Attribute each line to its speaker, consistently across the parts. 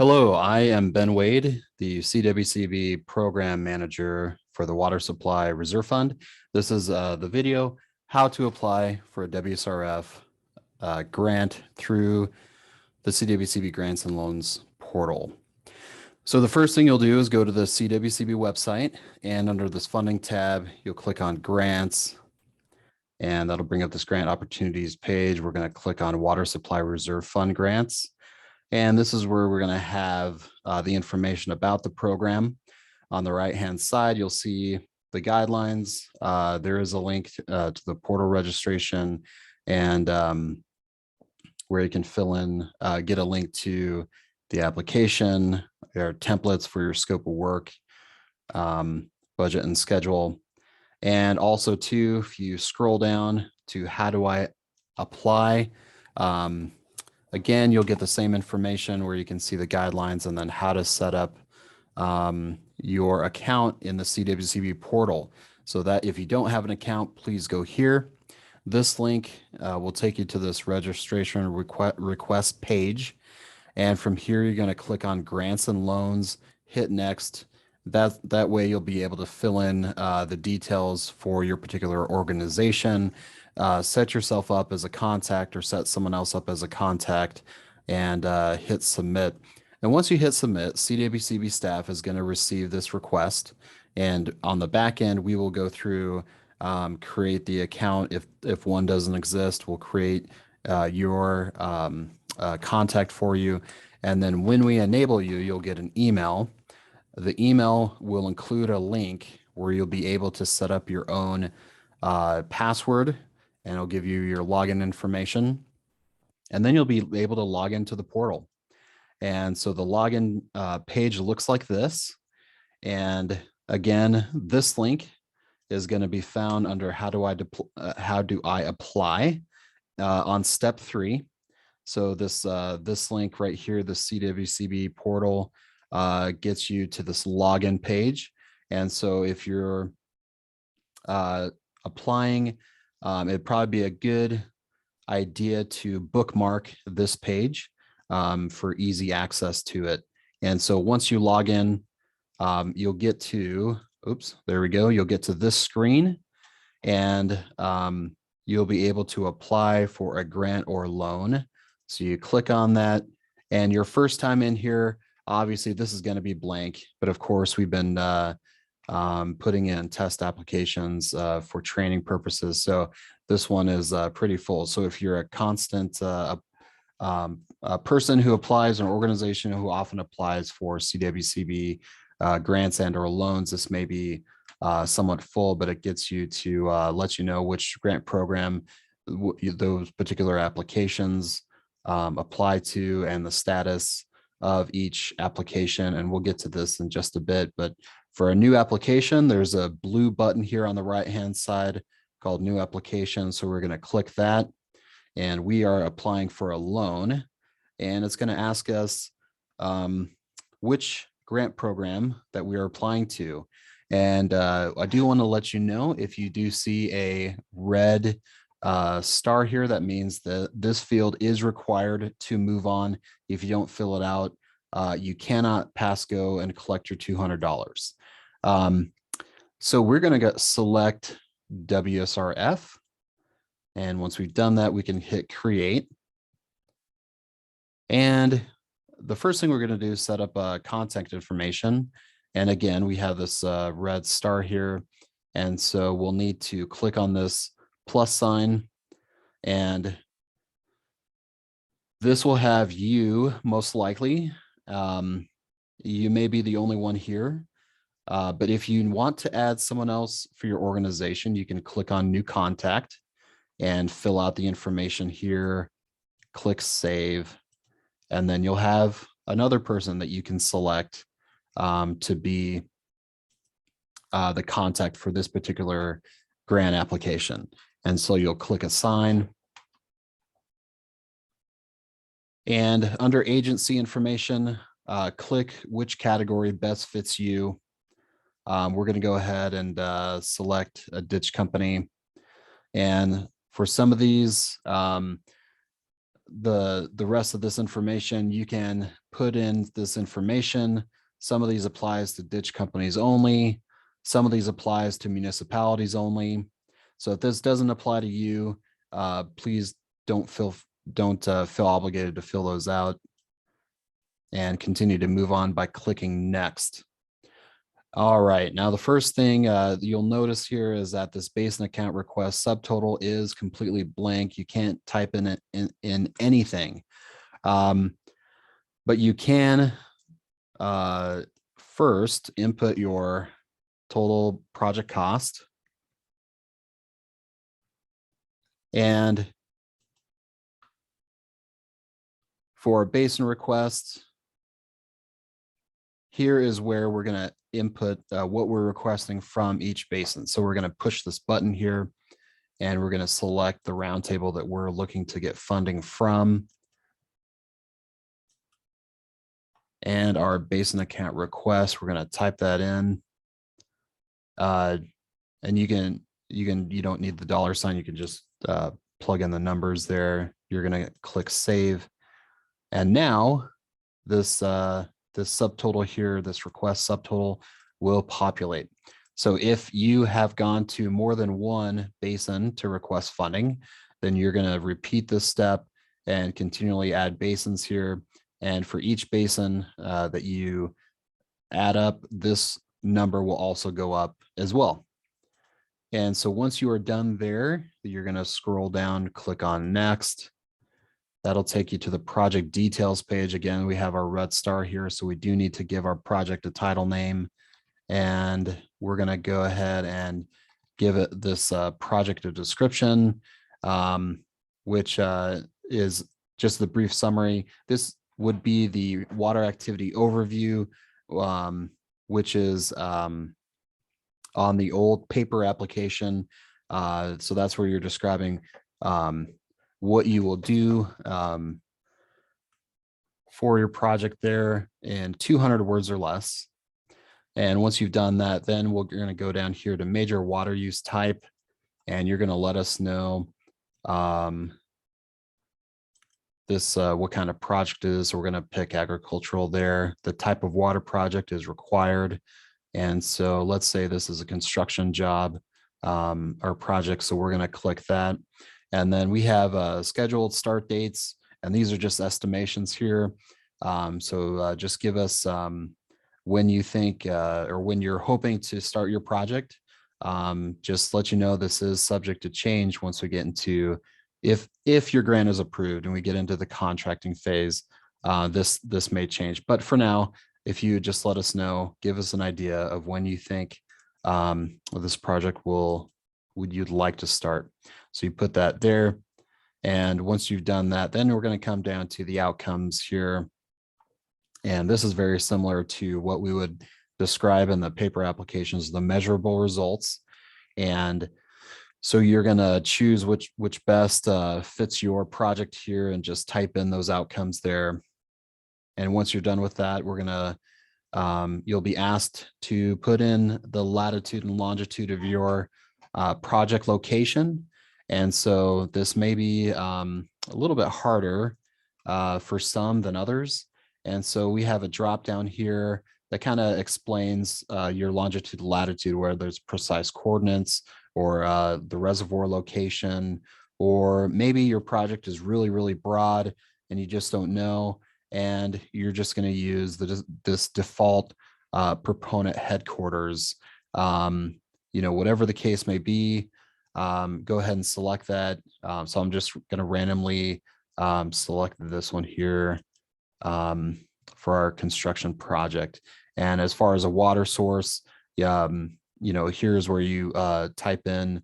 Speaker 1: Hello, I am Ben Wade, the CWCB Program Manager for the Water Supply Reserve Fund. This is the video, how to apply for a WSRF grant through the CWCB Grants and Loans portal. So the first thing you'll do is go to the CWCB website, and under this funding tab, you'll click on grants, and that'll bring up this grant opportunities page. We're going to click on Water Supply Reserve Fund grants. And this is where we're going to have the information about the program. On the right-hand side, you'll see the guidelines. There is a link to the portal registration and where you can fill in, get a link to the application, or templates for your scope of work, budget and schedule. And also too, if you scroll down to how do I apply, again, you'll get the same information where you can see the guidelines and then how to set up your account in the CWCB portal. So that if you don't have an account, please go here. This link will take you to this registration request page. And from here, you're going to click on grants and loans, hit next. That way you'll be able to fill in the details for your particular organization. Set yourself up as a contact or set someone else up as a contact and hit submit. And once you hit submit, CWCB staff is going to receive this request. And on the back end, we will go through, create the account. If one doesn't exist, we'll create your contact for you. And then when we enable you, you'll get an email. The email will include a link where you'll be able to set up your own password, and it'll give you your login information. And then you'll be able to log into the portal. And so the login page looks like this. And again, this link is going to be found under how do I apply on step 3. So this link right here, the CWCB portal, gets you to this login page. And so if you're applying, it'd probably be a good idea to bookmark this page for easy access to it. And so once you log in, you'll get to, there we go. You'll get to this screen, and you'll be able to apply for a grant or loan. So you click on that, and your first time in here, obviously this is going to be blank, but of course we've been putting in test applications for training purposes. So this one is pretty full. So if you're a constant a person who applies, an organization who often applies for CWCB grants and or loans, this may be somewhat full, but it gets you to let you know which grant program those particular applications apply to and the status of each application. And we'll get to this in just a bit, but for a new application, there's a blue button here on the right-hand side called New Application. So we're going to click that, and we are applying for a loan, and it's going to ask us which grant program that we are applying to. And I do want to let you know, if you do see a red star here, that means that this field is required to move on. If you don't fill it out, you cannot pass go and collect your $200. So we're going to select WSRF. And once we've done that, we can hit create. And the first thing we're going to do is set up contact information. And again, we have this red star here. And so we'll need to click on this plus sign, and this will have you most likely. You may be the only one here, but if you want to add someone else for your organization, you can click on new contact and fill out the information here, click save, and then you'll have another person that you can select to be the contact for this particular grant application. And so you'll click assign. And under agency information, click which category best fits you. We're going to go ahead and select a ditch company. And for some of these, the rest of this information, you can put in this information. Some of these applies to ditch companies only. Some of these applies to municipalities only. So if this doesn't apply to you, please don't feel obligated to fill those out, and continue to move on by clicking next. All right, now the first thing you'll notice here is that this Basin account request subtotal is completely blank. You can't type in it in anything, but you can first input your total project cost, and for a Basin request, here is where we're going to input what we're requesting from each basin. So we're going to push this button here, and we're going to select the roundtable that we're looking to get funding from. And our Basin account request, we're going to type that in. And you don't need the $sign. You can just plug in the numbers there. You're going to click save. And now this subtotal here, this request subtotal, will populate. So if you have gone to more than one basin to request funding, then you're going to repeat this step and continually add basins here. And for each basin that you add up, this number will also go up as well. And so once you are done there, you're going to scroll down, click on next. That'll take you to the project details page. Again, we have our red star here, so we do need to give our project a title name. And we're going to go ahead and give it this project a description, which is just the brief summary. This would be the water activity overview, which is on the old paper application. So that's where you're describing what you will do for your project there in 200 words or less. And once you've done that, then we're going to go down here to major water use type, and you're going to let us know what kind of project it is. So we're going to pick agricultural there. The type of water project is required. And so let's say this is a construction job or project. So we're going to click that. And then we have scheduled start dates, and these are just estimations here. So just give us when you think or when you're hoping to start your project. Just let you know this is subject to change once we get into, if your grant is approved and we get into the contracting phase, this may change. But for now, if you just let us know, give us an idea of when you think this project you'd like to start. So you put that there. And once you've done that, then we're going to come down to the outcomes here. And this is very similar to what we would describe in the paper applications, the measurable results. And so you're going to choose which best fits your project here and just type in those outcomes there. And once you're done with that, we're going to, you'll be asked to put in the latitude and longitude of your project location. And so this may be a little bit harder for some than others. And so we have a drop down here that kind of explains your longitude, latitude, where there's precise coordinates, or the reservoir location, or maybe your project is really, really broad and you just don't know. And you're just going to use this default proponent headquarters. Whatever the case may be, go ahead and select that. So I'm just going to randomly select this one here for our construction project. And as far as a water source, here's where you type in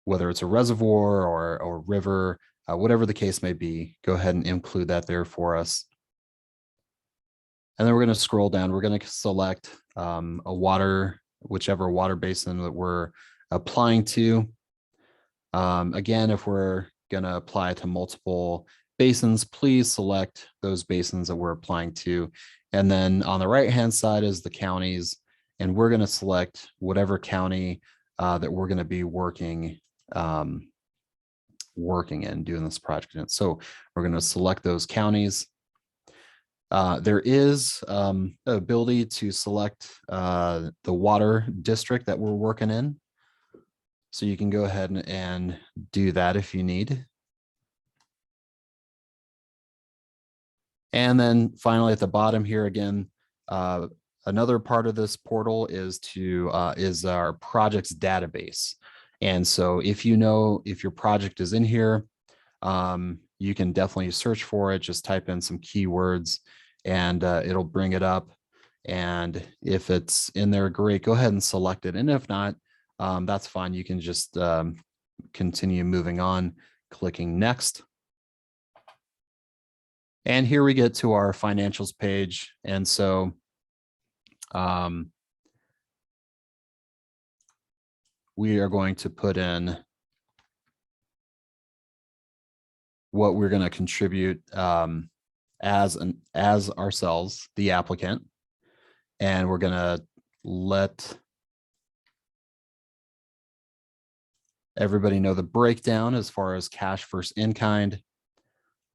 Speaker 1: whether it's a reservoir or river, whatever the case may be. Go ahead and include that there for us. And then we're going to scroll down. We're going to select whichever water basin that we're applying to. Again, if we're going to apply to multiple basins, please select those basins that we're applying to. And then on the right-hand side is the counties, and we're going to select whatever county that we're going to be working working in, doing this project in. So we're going to select those counties. There is the ability to select the water district that we're working in. So you can go ahead and do that if you need. And then finally at the bottom here again, another part of this portal is our projects database. And so if you know if your project is in here, you can definitely search for it. Just type in some keywords and it'll bring it up. And if it's in there, great, go ahead and select it. And if not, that's fine. You can just continue moving on, clicking next. And here we get to our financials page. And so we are going to put in what we're going to contribute as ourselves, the applicant. And we're going to let everybody know the breakdown as far as cash versus in-kind.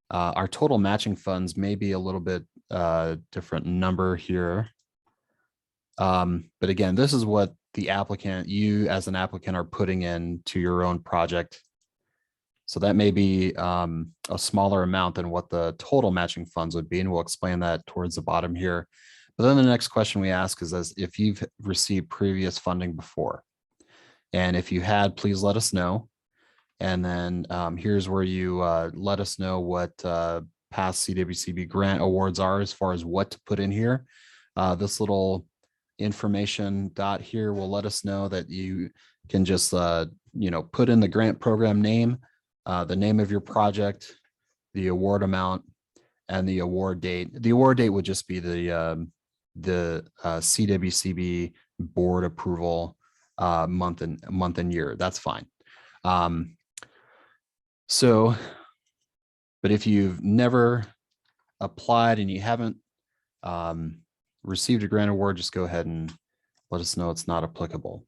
Speaker 1: Our total matching funds may be a little bit different number here. But again, this is what the applicant, you as an applicant, are putting in to your own project. So that may be a smaller amount than what the total matching funds would be. And we'll explain that towards the bottom here. But then the next question we ask is as if you've received previous funding before. And if you had, please let us know. And then here's where you let us know what past CWCB grant awards are as far as what to put in here. This little information dot here will let us know that you can just put in the grant program name, the name of your project, the award amount, and the award date. The award date would just be the CWCB board approval month and year. That's fine. But if you've never applied and you haven't received a grant award, just go ahead and let us know it's not applicable.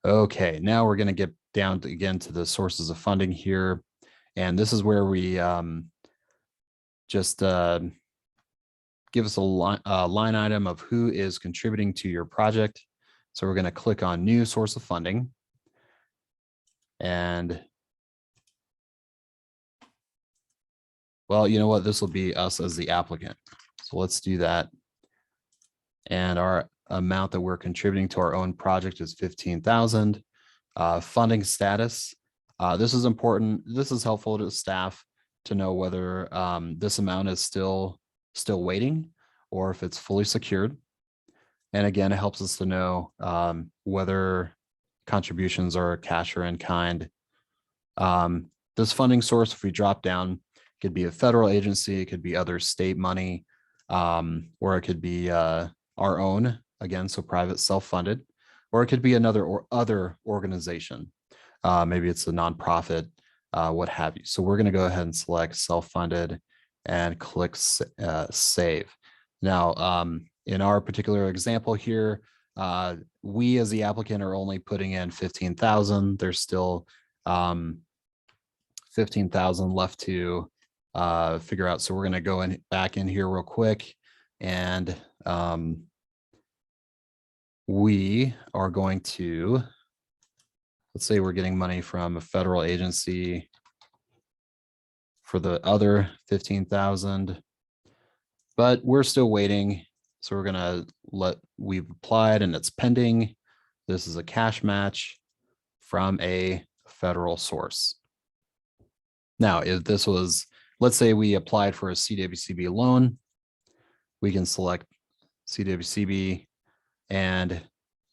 Speaker 1: Okay, now we're going to get down again to the sources of funding here. And this is where we just give us a line item of who is contributing to your project. So we're going to click on new source of funding. And well, you know what? This will be us as the applicant. So let's do that. And our amount that we're contributing to our own project is 15,000. Funding status. This is important. This is helpful to staff to know whether this amount is still waiting or if it's fully secured. And again, it helps us to know whether contributions are cash or in kind. This funding source, if we drop down, could be a federal agency, it could be other state money, or it could be our own, again, so private self-funded, or it could be another or other organization. Maybe it's a nonprofit, what have you. So we're going to go ahead and select self-funded and click save. Now, in our particular example here, we as the applicant are only putting in 15,000. There's still 15,000 left to figure out. So we're going to go back in here real quick, and we are going to, let's say we're getting money from a federal agency for the other 15,000, but we're still waiting. So we're going to we've applied and it's pending. This is a cash match from a federal source. Now, if this was, let's say we applied for a CWCB loan, we can select CWCB and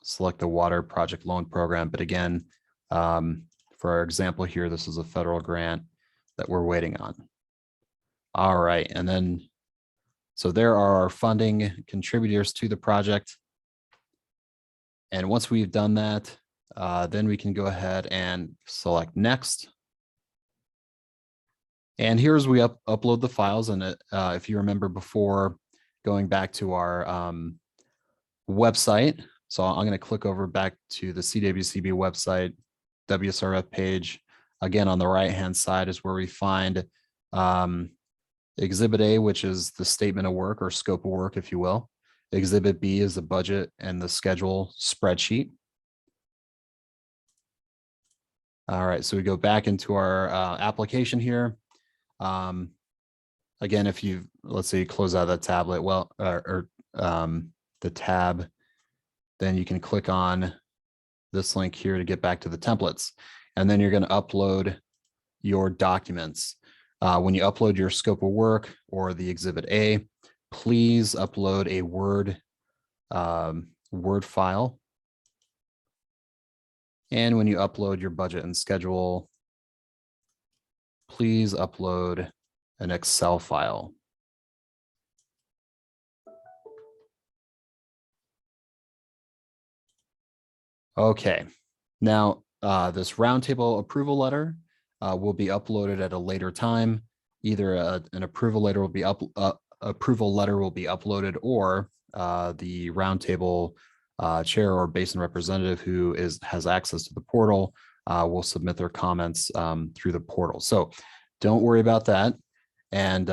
Speaker 1: select the water project loan program. But again, for our example here, this is a federal grant that we're waiting on. All right. And then, so there are our funding contributors to the project. And once we've done that, then we can go ahead and select next. And here's we upload the files. And if you remember before, going back to our website. So I'm going to click over back to the CWCB website, WSRF page. Again, on the right-hand side is where we find Exhibit A, which is the statement of work or scope of work, if you will. Exhibit B is the budget and the schedule spreadsheet. All right, so we go back into our application here. Again, if you, let's say you close out that tablet, well, the tab, then you can click on this link here to get back to the templates. And then you're going to upload your documents. When you upload your scope of work or the Exhibit A, please upload a Word file. And when you upload your budget and schedule, please upload an Excel file. Okay, now this roundtable approval letter will be uploaded at a later time. Either an approval letter will be uploaded, or the roundtable chair or Basin representative who has access to the portal will submit their comments through the portal. So don't worry about that. And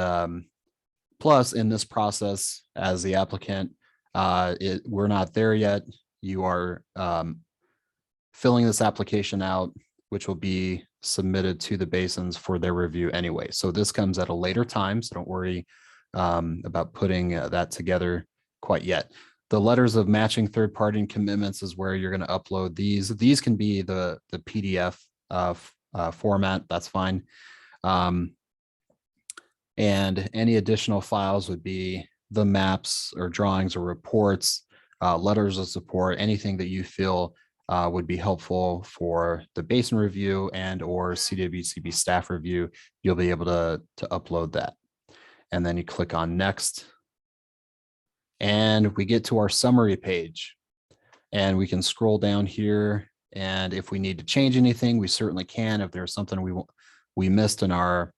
Speaker 1: plus, in this process, as the applicant, we're not there yet. You are filling this application out, which will be submitted to the basins for their review anyway. So this comes at a later time, so don't worry about putting that together quite yet. The letters of matching third-party and commitments is where you're going to upload these. These can be the PDF format, that's fine. And any additional files would be the maps or drawings or reports, letters of support, anything that you feel would be helpful for the Basin review and or CWCB staff review. You'll be able to upload that. And then you click on next. And we get to our summary page. And we can scroll down here. And if we need to change anything, we certainly can. If there's something we missed in our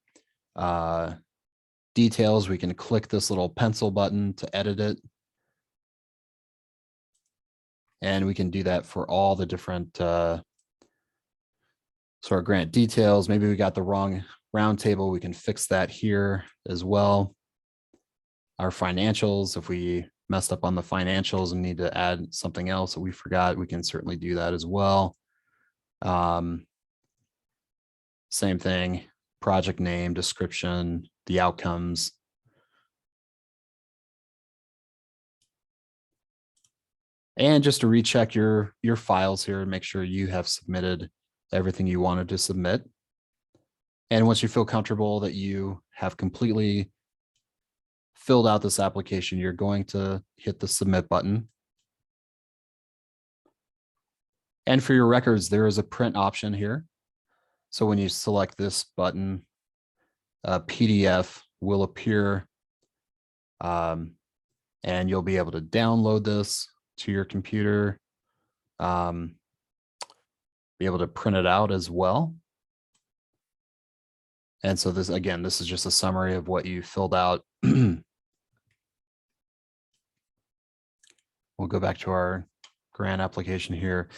Speaker 1: details, we can click this little pencil button to edit it. And we can do that for all the different sort of grant details. Maybe we got the wrong round table. We can fix that here as well. Our financials, if we messed up on the financials and need to add something else that we forgot, we can certainly do that as well. Same thing, project name, description, the outcomes. And just to recheck your files here and make sure you have submitted everything you wanted to submit. And once you feel comfortable that you have completely filled out this application, you're going to hit the submit button. And for your records, there is a print option here. So when you select this button, a PDF will appear and you'll be able to download this to your computer, be able to print it out as well. And so this, again, this is just a summary of what you filled out. We'll go back to our grant application here.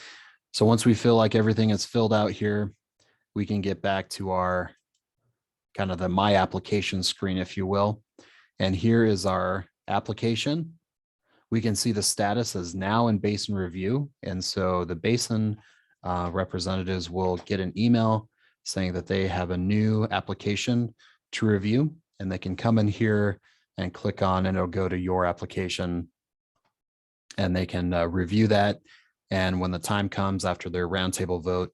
Speaker 1: So once we feel like everything is filled out here, we can get back to our kind of the My Application screen, if you will. And here is our application. We can see the status is now in Basin review. And so the Basin representatives will get an email saying that they have a new application to review, and they can come in here and click on, and it'll go to your application, and they can review that. And when the time comes after their roundtable vote,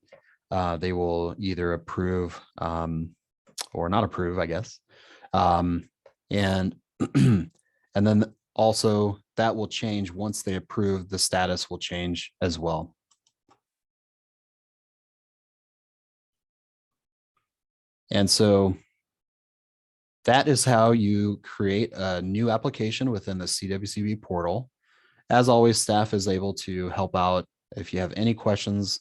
Speaker 1: they will either approve or not approve, I guess. And then also that will change once they approve, the status will change as well. And so that is how you create a new application within the CWCB portal. As always, staff is able to help out if you have any questions.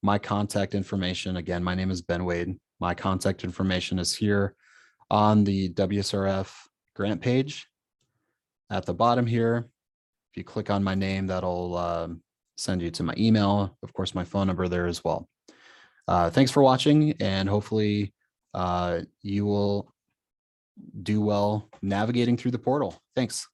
Speaker 1: My contact information, again, my name is Ben Wade. My contact information is here on the WSRF grant page at the bottom here. If you click on my name, that'll send you to my email. Of course, my phone number there as well. Thanks for watching, and hopefully you will do well navigating through the portal. Thanks.